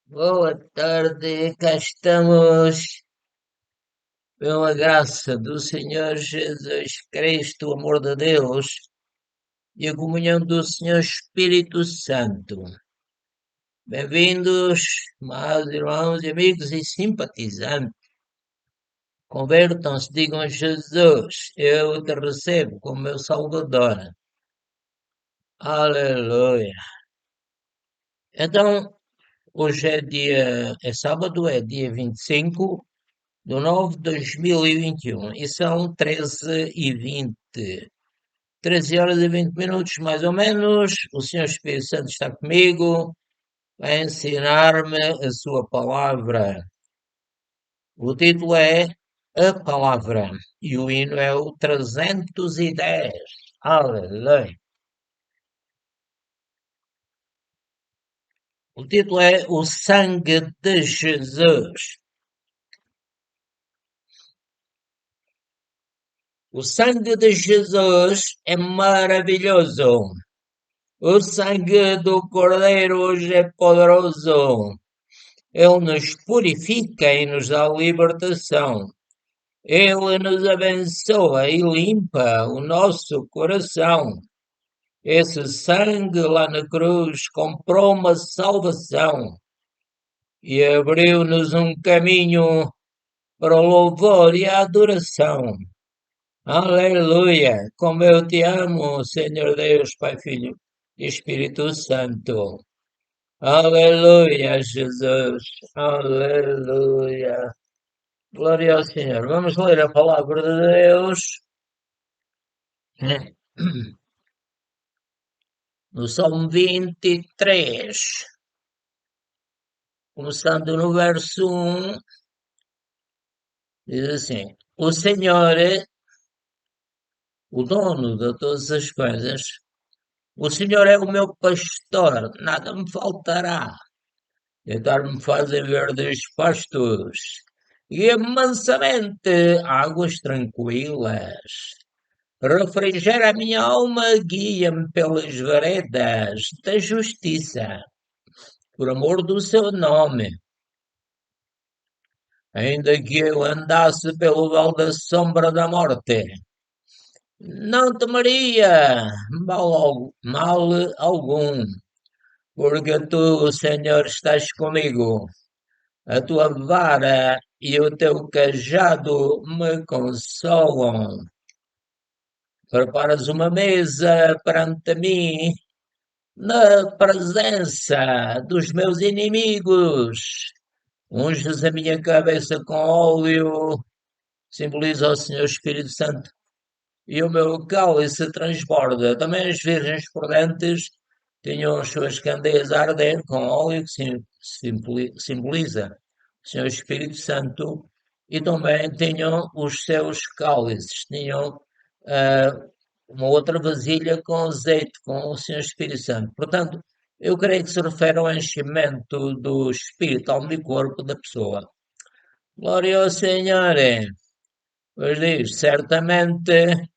Boa tarde, cá estamos pela graça do Senhor Jesus Cristo, o amor de Deus e a comunhão do Senhor Espírito Santo. Bem-vindos, meus irmãos e amigos e simpatizantes. Convertam-se, digam Jesus, eu te recebo como meu Salvador. Aleluia. Então, hoje é sábado, é dia 25 do 9 de 2021 e são 13h20. 13 horas e 20 minutos, mais ou menos. O Senhor Espírito Santo está comigo, vai ensinar-me a sua palavra. O título é A Palavra e o hino é o 310. Aleluia. O título é O Sangue de Jesus. O sangue de Jesus é maravilhoso. O sangue do Cordeiro hoje é poderoso. Ele nos purifica e nos dá libertação. Ele nos abençoa e limpa o nosso coração. Esse sangue lá na cruz comprou uma salvação e abriu-nos um caminho para o louvor e a adoração. Aleluia! Como eu te amo, Senhor Deus, Pai, Filho e Espírito Santo. Aleluia, Jesus. Aleluia. Glória ao Senhor. Vamos ler a palavra de Deus no Salmo 23, começando no verso 1, diz assim: O Senhor, o dono de todas as coisas, o Senhor é o meu pastor, nada me faltará. Deitar-me faz em verdes pastos e mansamente águas tranquilas. Refrigera a minha alma, guia-me pelas veredas da justiça, por amor do seu nome. Ainda que eu andasse pelo vale da sombra da morte, não temeria mal algum, porque tu, Senhor, estás comigo. A tua vara e o teu cajado me consolam. Preparas uma mesa perante mim na presença dos meus inimigos. Unges a minha cabeça com óleo, simboliza o Senhor Espírito Santo, e o meu cálice transborda. Também as virgens prudentes tinham as suas candeias a arder com óleo, que simboliza o Senhor Espírito Santo, e também tinham os seus cálices, tinham ah, uma outra vasilha com azeite, com o Senhor Espírito Santo. Portanto, eu creio que se refere ao enchimento do espírito, alma e corpo da pessoa. Glória ao Senhor! Pois diz, certamente,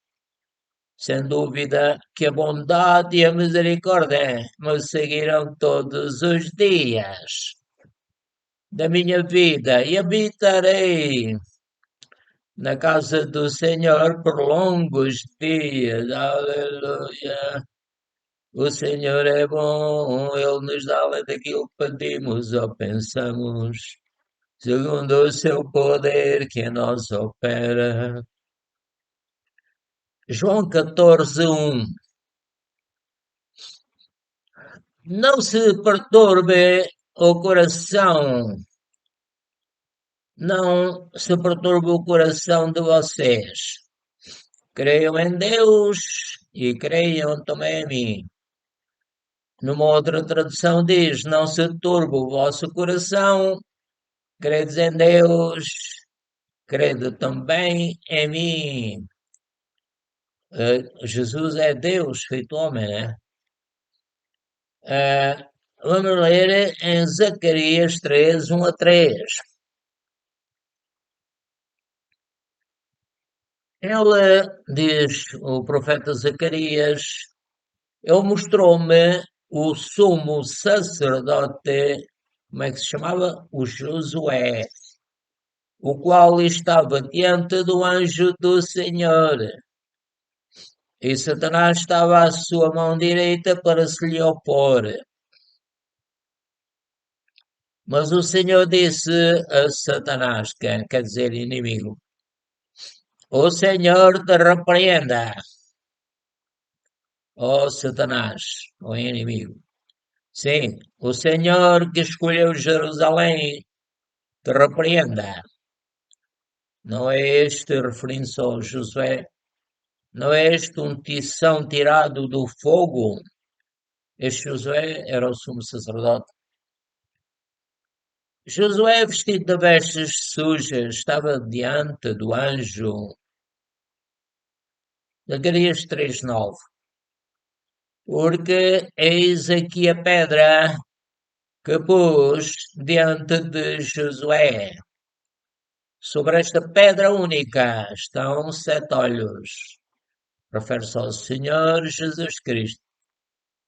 sem dúvida, que a bondade e a misericórdia me seguirão todos os dias da minha vida e habitarei na casa do Senhor por longos dias. Aleluia! O Senhor é bom, Ele nos dá além daquilo que pedimos ou pensamos, segundo o seu poder que em nós opera. João 14:1. Não se perturbe o coração, não se perturbe o coração de vocês. Creiam em Deus e creiam também em mim. Numa outra tradução diz: Não se turbe o vosso coração, credes em Deus, crede também em mim. Jesus é Deus feito homem, né? Vamos ler em Zacarias 3, 1-3. Ele diz, o profeta Zacarias, ele mostrou-me o sumo sacerdote como é que se chamava? O Josué, o qual estava diante do anjo do Senhor, e Satanás estava à sua mão direita para se lhe opor. Mas o Senhor disse a Satanás, que quer dizer inimigo, o Senhor te repreenda, ó Satanás, ó inimigo. Sim, o Senhor que escolheu Jerusalém te repreenda. Não é este, referindo-se ao Josué, não é este um tição tirado do fogo? Este Josué era o sumo sacerdote. Josué, vestido de vestes sujas, estava diante do anjo. Zacarias 3:9. Porque eis aqui a pedra que pus diante de Josué. Sobre esta pedra única estão 7 olhos. Refere-se ao Senhor Jesus Cristo.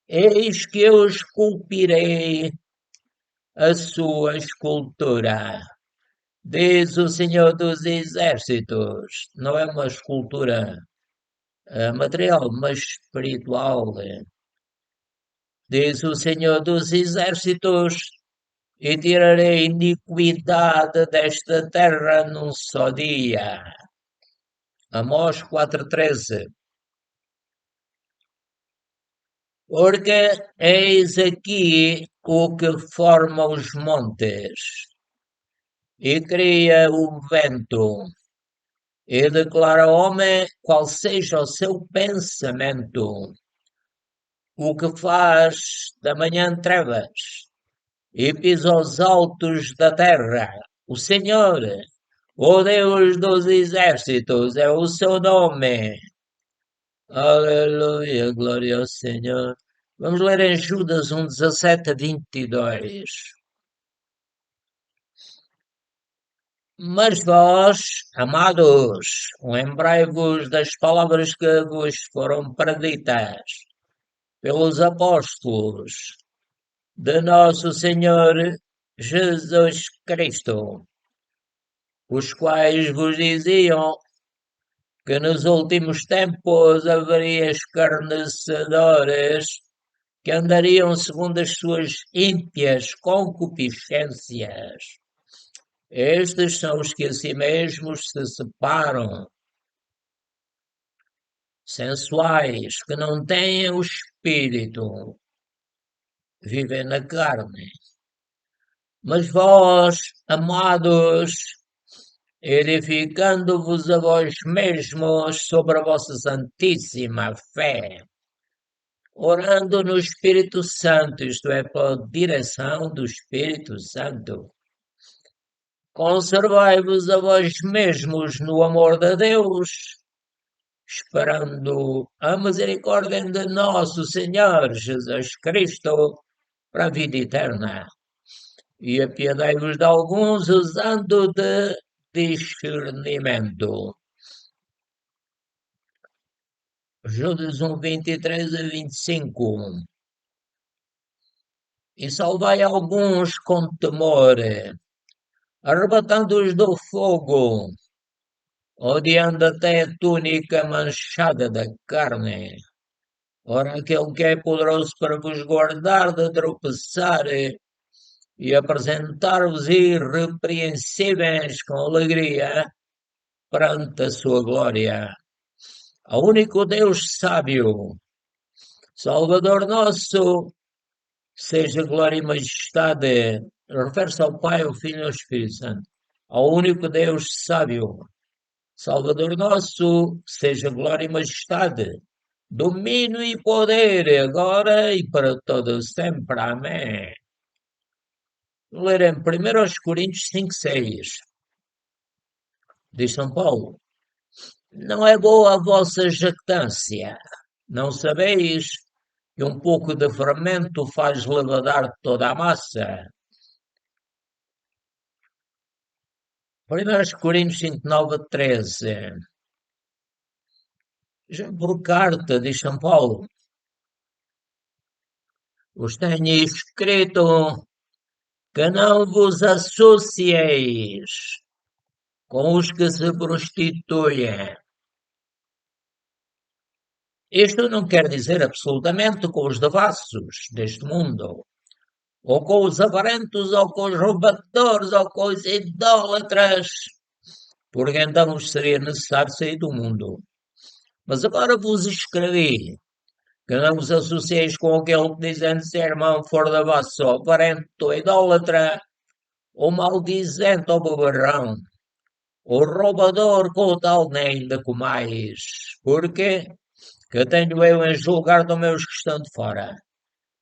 Eis que eu esculpirei a sua escultura. Diz o Senhor dos Exércitos. Não é uma escultura material, mas espiritual. Diz o Senhor dos Exércitos, e tirarei a iniquidade desta terra num só dia. Amós 4:13. Porque eis aqui o que forma os montes, e cria o vento, e declara ao homem qual seja o seu pensamento, o que faz da manhã trevas, e pisa os altos da terra. O Senhor, o Deus dos exércitos, é o seu nome. Aleluia, glória ao Senhor. Vamos ler em Judas 1:17-22. Mas vós, amados, lembrai-vos das palavras que vos foram preditas pelos apóstolos de nosso Senhor Jesus Cristo, os quais vos diziam que nos últimos tempos haveria escarnecedores que andariam segundo as suas ímpias concupiscências. Estes são os que a si mesmos se separam, sensuais, que não têm o espírito, vivem na carne. Mas vós, amados, edificando-vos a vós mesmos sobre a vossa santíssima fé, orando no Espírito Santo, isto é, pela direção do Espírito Santo. Conservai-vos a vós mesmos no amor de Deus, esperando a misericórdia de nosso Senhor Jesus Cristo para a vida eterna. E apiedai-vos de alguns usando de discernimento. Judas 1:23-25. E salvai alguns com temor, arrebatando-os do fogo, odiando até a túnica manchada da carne. Ora, aquele que é poderoso para vos guardar de tropeçar e apresentar-vos irrepreensíveis com alegria perante a sua glória. Ao único Deus sábio, Salvador nosso, seja glória e majestade, refere-se ao Pai, ao Filho e ao Espírito Santo. Ao único Deus sábio, Salvador nosso, seja glória e majestade, domínio e poder, agora e para todo sempre. Amém. Ler em 1 Coríntios 5:6, diz São Paulo, não é boa a vossa jactância, não sabeis que um pouco de fermento faz levedar toda a massa. 1 Coríntios 5:9-13. Já por carta, diz São Paulo, os tenho escrito que não vos associeis com os que se prostituem. Isto não quer dizer absolutamente com os devassos deste mundo, ou com os avarentos, ou com os roubadores, ou com os idólatras, porque então vos seria necessário sair do mundo. Mas agora vos escrevi que não vos associeis com aquele que dizendo ser irmão for da vossa, ou parente, ou idólatra, ou maldizente, ou beberrão, ou roubador, com o tal nem ainda comais. Porque que tenho eu em julgar dos meus que estão de fora.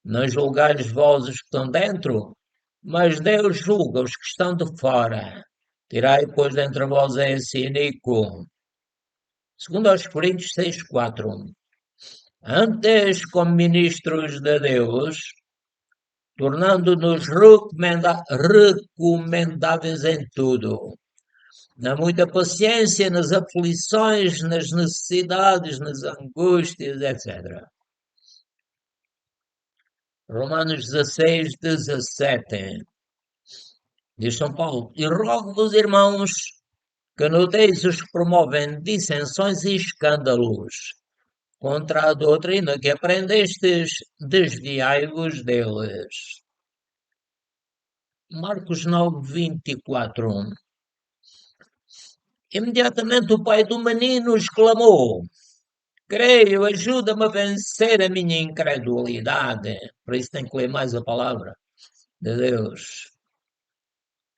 Não julgais vós os que estão dentro, mas Deus julga os que estão de fora. Tirai, pois, dentre vós esse iníquo. Segundo aos Coríntios 6:4. Antes, como ministros de Deus, tornando-nos recomendáveis em tudo, na muita paciência, nas aflições, nas necessidades, nas angústias, etc. Romanos 16:17. Diz São Paulo: E rogo-vos, irmãos, que noteis os que promovem dissensões e escândalos contra a doutrina que aprendestes, desviai-vos deles. Marcos 9:24. Imediatamente o pai do menino exclamou: Creio, ajuda-me a vencer a minha incredulidade. Por isso tem que ler mais a palavra de Deus.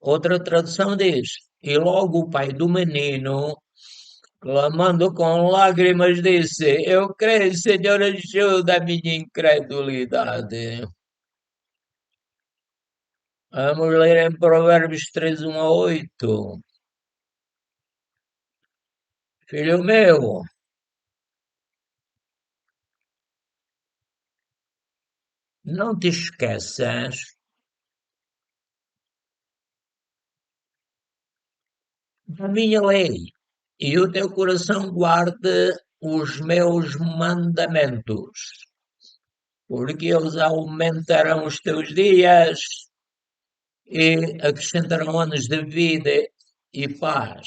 Outra tradução diz: E logo o pai do menino, clamando com lágrimas, disse: Eu creio, Senhor, ajuda a minha incredulidade. Vamos ler em Provérbios 3, 1 a 8. Filho meu, não te esqueças da minha lei e o teu coração guarde os meus mandamentos, porque eles aumentarão os teus dias e acrescentarão anos de vida e paz.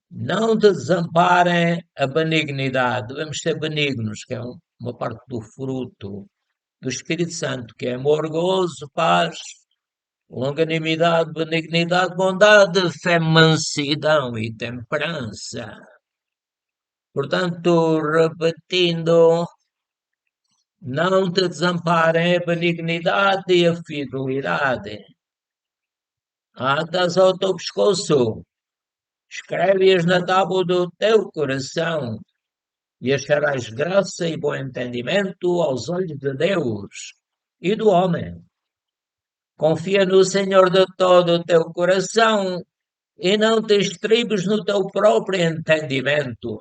Não te desamparem a benignidade. Devemos ser benignos, que é uma parte do fruto do Espírito Santo, que é amor, gozo, paz, longanimidade, benignidade, bondade, fé, mansidão e temperança. Portanto, repetindo, não te desamparem a benignidade e a fidelidade. Atas ao teu pescoço, escreve-as na tábua do teu coração, e acharás graça e bom entendimento aos olhos de Deus e do homem. Confia no Senhor de todo o teu coração e não te estribes no teu próprio entendimento.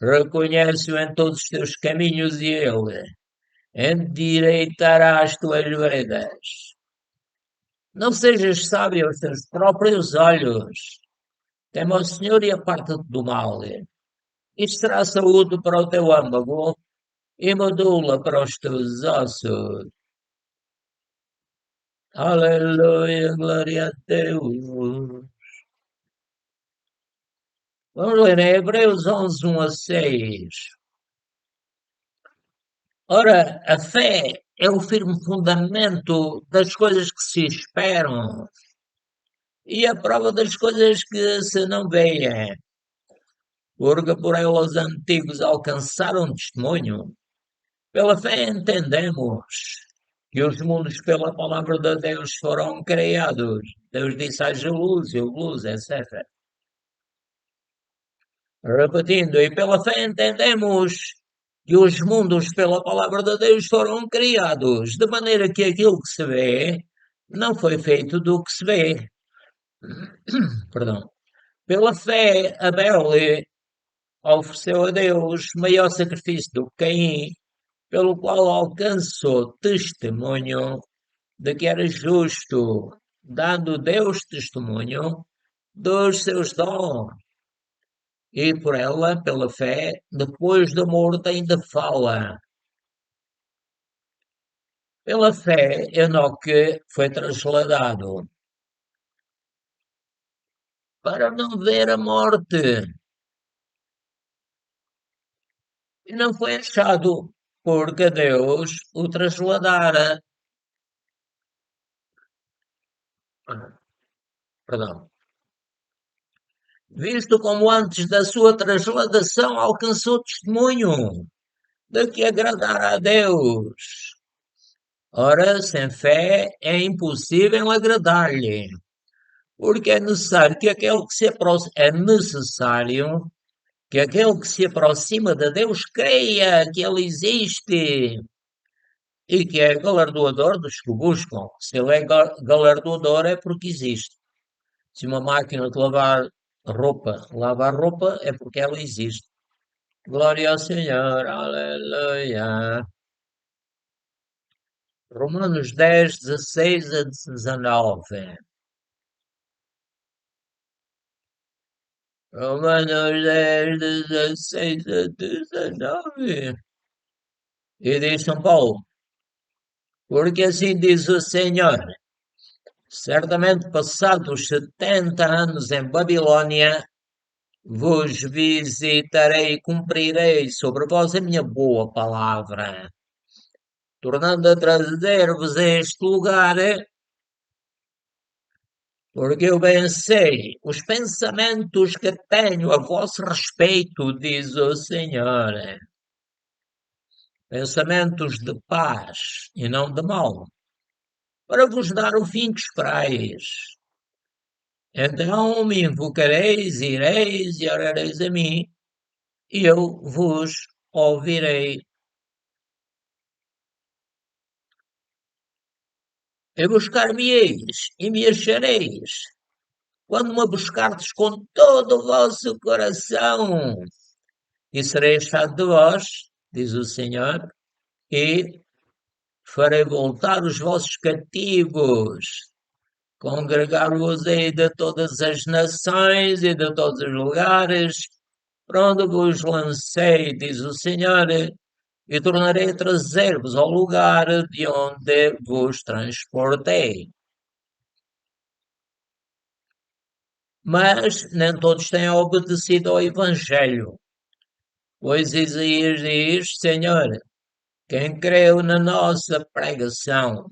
Reconhece-o em todos os teus caminhos e ele endireitará as tuas veredas. Não sejas sábio aos teus próprios olhos. Teme ao Senhor e aparta-te do mal. Isto será saúde para o teu âmago e medula para os teus ossos. Aleluia, glória a Deus. Vamos ler em Hebreus 11, 1 a 6. Ora, a fé é o firme fundamento das coisas que se esperam e a prova das coisas que se não veem, porque por ela os antigos alcançaram testemunho. Pela fé entendemos que os mundos pela palavra de Deus foram criados. Deus disse haja luz e houve luz, etc. Repetindo, e pela fé entendemos que os mundos pela palavra de Deus foram criados, de maneira que aquilo que se vê não foi feito do que se vê. Perdão. Pela fé, Abel ofereceu a Deus maior sacrifício do que Caim, pelo qual alcançou testemunho de que era justo, dando Deus testemunho dos seus dons. E por ela, pela fé, depois da morte ainda fala. Pela fé, Enoque foi trasladado para não ver a morte e não foi achado, porque Deus o trasladara. Perdão. Visto como antes da sua transladação alcançou testemunho de que agradara a Deus. Ora, sem fé é impossível agradar-lhe, porque é necessário que aquele que se aproxima de Deus creia que ele existe e que é galardoador dos que o buscam. Se ele é galardoador é porque existe. Se uma máquina de lavar roupa lava a roupa é porque ela existe. Glória ao Senhor, aleluia. Romanos 10, 16 a 19. Romanos 10, 16 a 19. E diz São Paulo, porque assim diz o Senhor, certamente passados 70 anos em Babilônia, vos visitarei e cumprirei sobre vós a minha boa palavra, tornando a trazer-vos a este lugar, porque eu bem sei os pensamentos que tenho a vosso respeito, diz o Senhor. Pensamentos de paz e não de mal, para vos dar o fim que esperais. Então me invocareis, ireis e orareis a mim, e eu vos ouvirei. E buscar-me-eis e me achareis, quando me buscardes com todo o vosso coração. E serei achado de vós, diz o Senhor, e farei voltar os vossos cativos. Congregar-vos-ei de todas as nações e de todos os lugares, para onde vos lancei, diz o Senhor, e tornarei a trazer-vos ao lugar de onde vos transportei. Mas nem todos têm obedecido ao Evangelho, pois Isaías diz: Senhor, quem creu na nossa pregação?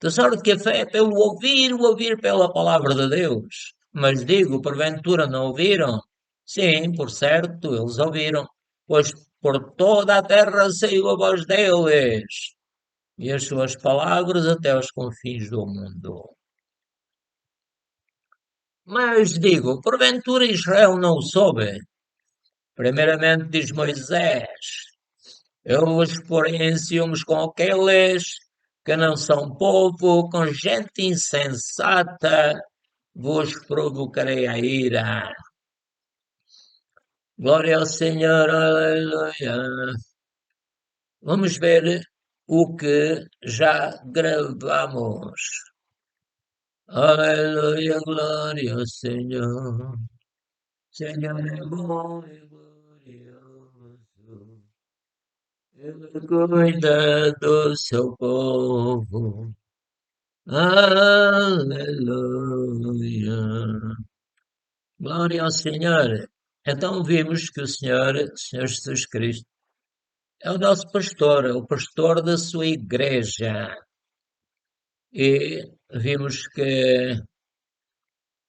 De sorte que a fé é pelo ouvir, o ouvir pela palavra de Deus. Mas digo, porventura não ouviram? Sim, por certo, eles ouviram, pois por toda a terra saiu a voz deles, e as suas palavras até aos confins do mundo. Mas digo, porventura Israel não o soube? Primeiramente diz Moisés, eu vos porei em ciúmes com aqueles que não são povo, com gente insensata, vos provocarei a ira. Glória ao Senhor, aleluia. Vamos ver o que já gravamos. Aleluia, glória ao Senhor. Senhor é bom e glorioso. Ele cuida do seu povo. Aleluia. Glória ao Senhor. Então vimos que o Senhor Jesus Cristo, é o nosso pastor, é o pastor da sua igreja. E vimos que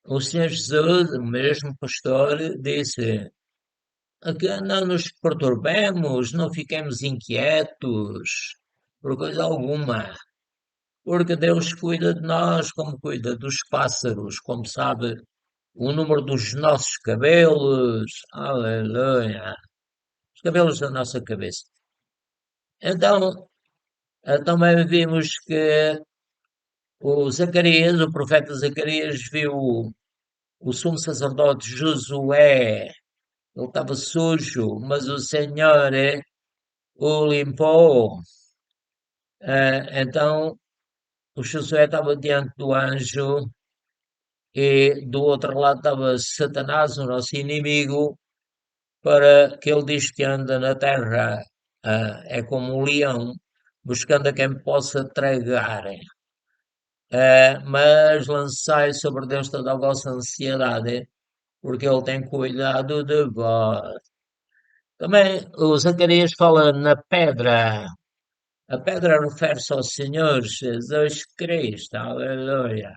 o Senhor Jesus, o mesmo pastor, disse que não nos perturbemos, não fiquemos inquietos por coisa alguma, porque Deus cuida de nós como cuida dos pássaros, como sabe o número dos nossos cabelos. Aleluia! Os cabelos da nossa cabeça. Então, também vimos que o Zacarias, o profeta Zacarias, viu o sumo sacerdote Josué, ele estava sujo, mas o Senhor o limpou. Então, o Josué estava diante do anjo e do outro lado estava Satanás, o nosso inimigo, para que ele diz que anda na terra, é como um leão, buscando a quem me possa tragar. Mas lançai sobre Deus toda a vossa ansiedade, porque Ele tem cuidado de vós. Também o Zacarias fala na pedra. A pedra refere-se ao Senhor Jesus Cristo. Aleluia.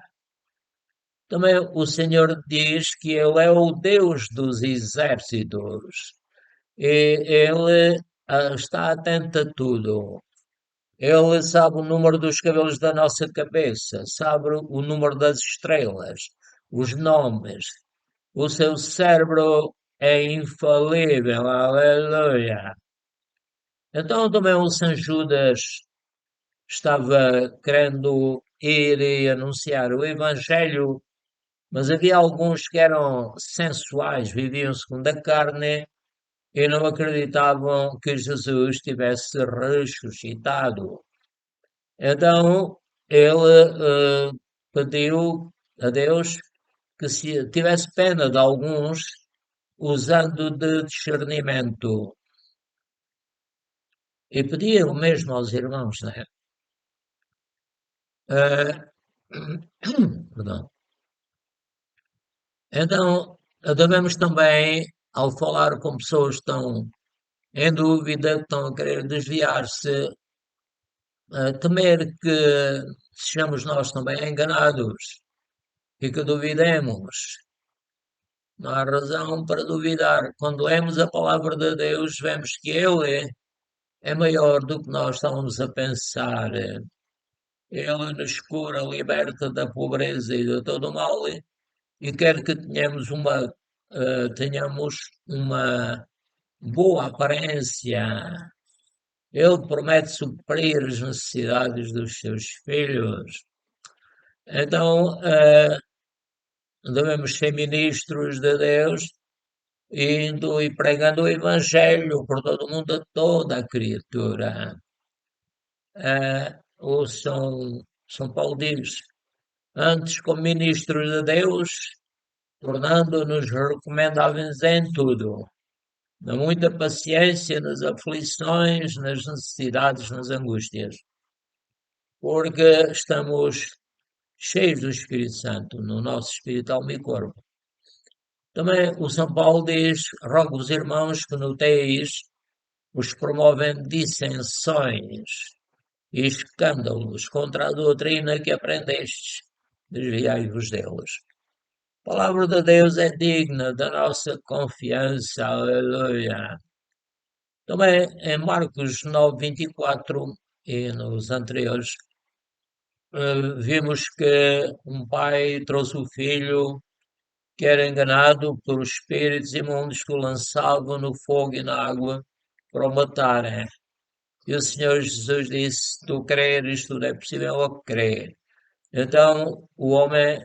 Também o Senhor diz que Ele é o Deus dos exércitos e Ele está atento a tudo. Ele sabe o número dos cabelos da nossa cabeça, sabe o número das estrelas, os nomes. O seu cérebro é infalível. Aleluia. Então também o São Judas estava querendo ir e anunciar o Evangelho, mas havia alguns que eram sensuais, viviam segundo a carne e não acreditavam que Jesus tivesse ressuscitado. Então ele pediu a Deus que se tivesse pena de alguns, usando de discernimento. E pedia o mesmo aos irmãos, né? Ah, perdão. Então, devemos também, ao falar com pessoas que estão em dúvida, que estão a querer desviar-se, temer que sejamos nós também enganados e que duvidemos. Não há razão para duvidar. Quando lemos a palavra de Deus, vemos que Ele é maior do que nós estamos a pensar. Ele nos cura, liberta da pobreza e de todo o mal e quer que tenhamos uma boa aparência. Ele promete suprir as necessidades dos seus filhos. Então, devemos ser ministros de Deus, indo e pregando o Evangelho por todo o mundo, a toda a criatura. O São Paulo diz, antes como ministros de Deus, tornando-nos recomendáveis em tudo, na muita paciência, nas aflições, nas necessidades, nas angústias, porque estamos cheios do Espírito Santo, no nosso espírito, alma e corpo. Também o São Paulo diz, rogo os irmãos que noteis os promovem dissensões e escândalos contra a doutrina que aprendestes, desviai-vos deles. A palavra de Deus é digna da nossa confiança, aleluia. Também em Marcos 9:24 e nos anteriores, vimos que um pai trouxe o filho que era enganado por espíritos imundos que o lançavam no fogo e na água para o matarem. E o Senhor Jesus disse: se tu creres, tudo é possível a crer. Então o homem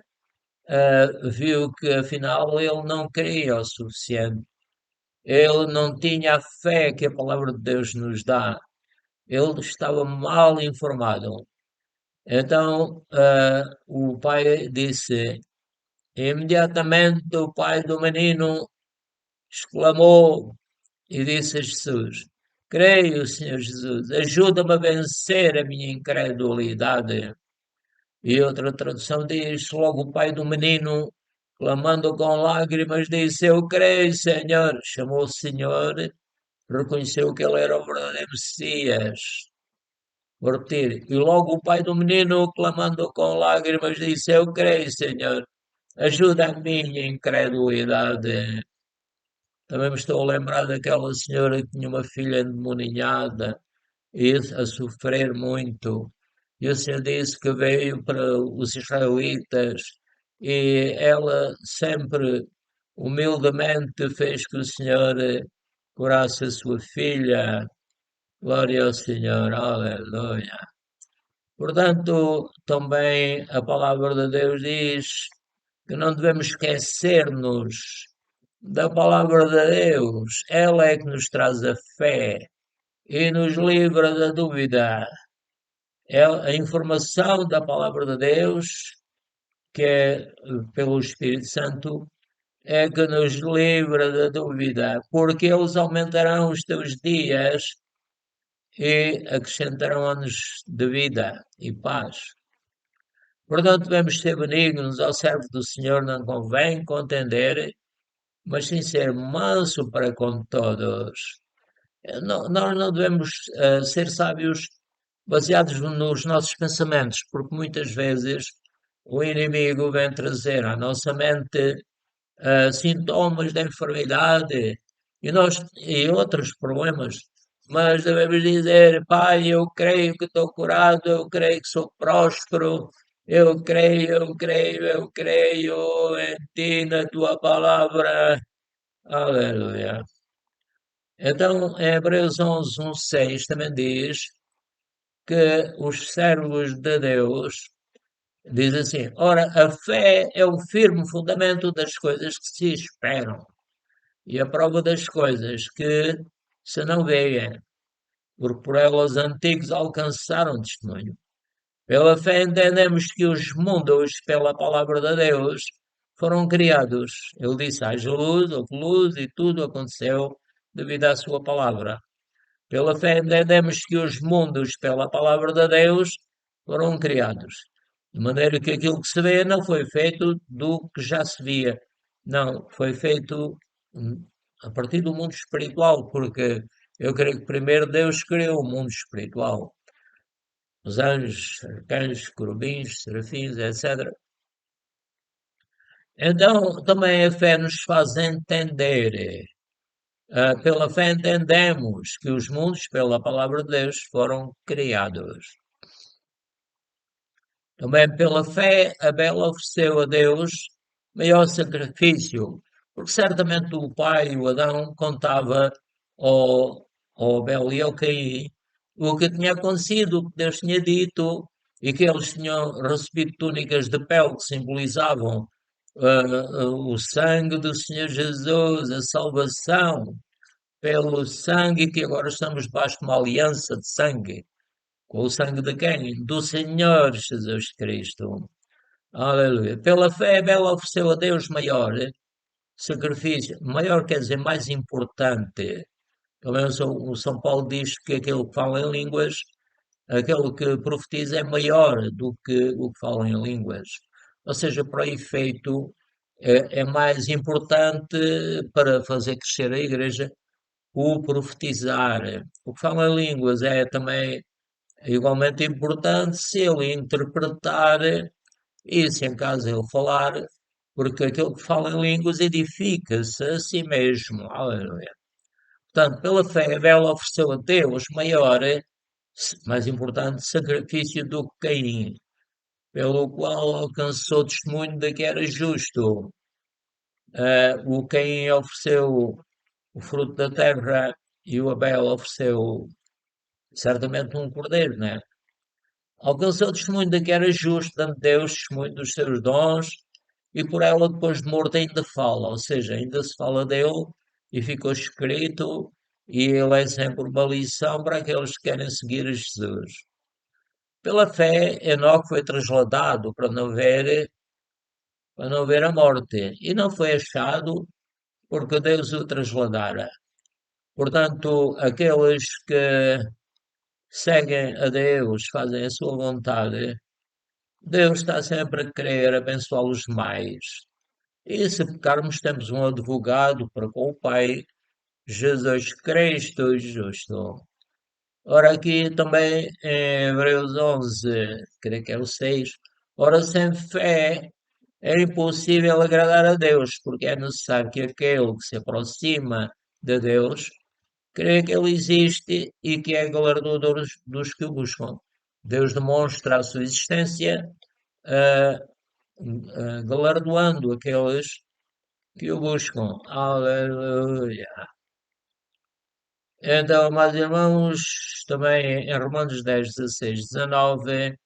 viu que afinal ele não cria o suficiente. Ele não tinha a fé que a palavra de Deus nos dá. Ele estava mal informado. Então o pai disse, imediatamente o pai do menino exclamou e disse a Jesus: creio, Senhor Jesus, ajuda-me a vencer a minha incredulidade. E outra tradução diz: logo o pai do menino, clamando com lágrimas, disse: eu creio, Senhor. Chamou o Senhor, reconheceu que ele era o verdadeiro Messias. Vou repetir. E logo o pai do menino, clamando com lágrimas, disse: eu creio, Senhor. Ajuda a minha incredulidade. Também me estou a lembrar daquela senhora que tinha uma filha endemoninhada e a sofrer muito. E o Senhor disse que veio para os israelitas e ela sempre humildemente fez que o Senhor curasse a sua filha. Glória ao Senhor, aleluia. Portanto, também a palavra de Deus diz que não devemos esquecer-nos da palavra de Deus. Ela é que nos traz a fé e nos livra da dúvida. É a informação da palavra de Deus, que é pelo Espírito Santo, é que nos livra da dúvida, porque eles aumentarão os teus dias e acrescentarão anos de vida e paz. Portanto, devemos ser benignos ao servo do Senhor, não convém contender, mas sim ser manso para com todos. Nós não devemos ser sábios baseados nos nossos pensamentos, porque muitas vezes o inimigo vem trazer à nossa mente sintomas de enfermidade e outros problemas. Mas devemos dizer, Pai, eu creio que estou curado, eu creio que sou próspero, eu creio em ti, na tua palavra. Aleluia. Então, em Hebreus 11, 1:6 também diz que os servos de Deus, diz assim, ora, a fé é o firme fundamento das coisas que se esperam e a prova das coisas que se não veem, porque por elas antigos alcançaram testemunho. Pela fé entendemos que os mundos, pela palavra de Deus, foram criados. Ele disse, haja luz, houve luz e tudo aconteceu devido à sua palavra. Pela fé entendemos que os mundos, pela palavra de Deus, foram criados. De maneira que aquilo que se vê não foi feito do que já se via. Não, foi feito a partir do mundo espiritual, porque eu creio que primeiro Deus criou o mundo espiritual. Os anjos, arcanjos, querubins, serafins, etc. Então, também a fé nos faz entender. Pela fé entendemos que os mundos, pela palavra de Deus, foram criados. Também pela fé, Abel ofereceu a Deus maior sacrifício, porque certamente o pai, o Adão, contava ao Abel e ao Caim o que tinha acontecido, o que Deus tinha dito, e que eles tinham recebido túnicas de pele que simbolizavam o sangue do Senhor Jesus, a salvação pelo sangue, que agora estamos debaixo de uma aliança de sangue. Com o sangue de quem? Do Senhor Jesus Cristo. Aleluia. Pela fé, Abel ofereceu a Deus maior sacrifício. Maior quer dizer mais importante. Também o São Paulo diz que aquele que fala em línguas, aquele que profetiza é maior do que o que fala em línguas. Ou seja, para efeito, é mais importante para fazer crescer a igreja o profetizar. O que fala em línguas é também igualmente importante se ele interpretar isso em caso ele falar, porque aquele que fala em línguas edifica-se a si mesmo. Aleluia. Portanto, pela fé, Abel ofereceu a Deus maior, mais importante, sacrifício do que Caim, pelo qual alcançou testemunho de que era justo. O Caim ofereceu o fruto da terra e o Abel ofereceu certamente um cordeiro, né? Alcançou o testemunho de que era justo, dando Deus testemunho dos seus dons, e por ela, depois de morto, ainda fala, ou seja, ainda se fala dele, e ficou escrito, e ele é sempre uma lição para aqueles que querem seguir a Jesus. Pela fé, Enoque foi trasladado para não ver a morte, e não foi achado porque Deus o trasladara. Portanto, aqueles que seguem a Deus, fazem a sua vontade, Deus está sempre a querer abençoar os demais. E se pecarmos, temos um advogado para com o Pai, Jesus Cristo justo. Ora, aqui também em Hebreus 11, creio que é o 6. Ora, sem fé é impossível agradar a Deus, porque é necessário que aquele que se aproxima de Deus creia que Ele existe e que é galardoador dos que o buscam. Deus demonstra a sua existência ah, galardoando aqueles que o buscam. Aleluia. Então, meus irmãos, também em Romanos 10, 16, 19,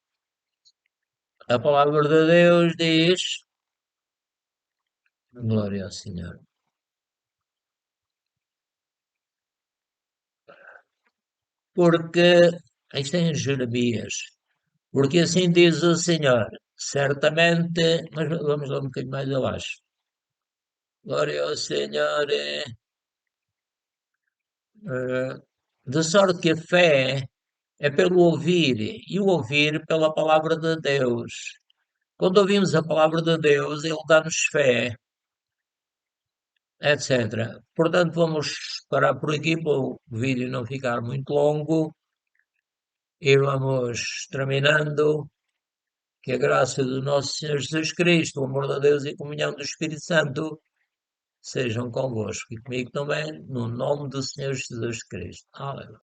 a palavra de Deus diz: Glória ao Senhor. Porque, isto é em Jeremias, porque assim diz o Senhor, certamente, mas vamos lá um bocadinho mais abaixo. Glória ao Senhor. De sorte que a fé é pelo ouvir, e o ouvir pela palavra de Deus. Quando ouvimos a palavra de Deus, Ele dá-nos fé, etc. Portanto, vamos parar por aqui para o vídeo não ficar muito longo e vamos terminando. Que a graça do nosso Senhor Jesus Cristo, o amor de Deus e a comunhão do Espírito Santo sejam convosco e comigo também, no nome do Senhor Jesus Cristo. Aleluia.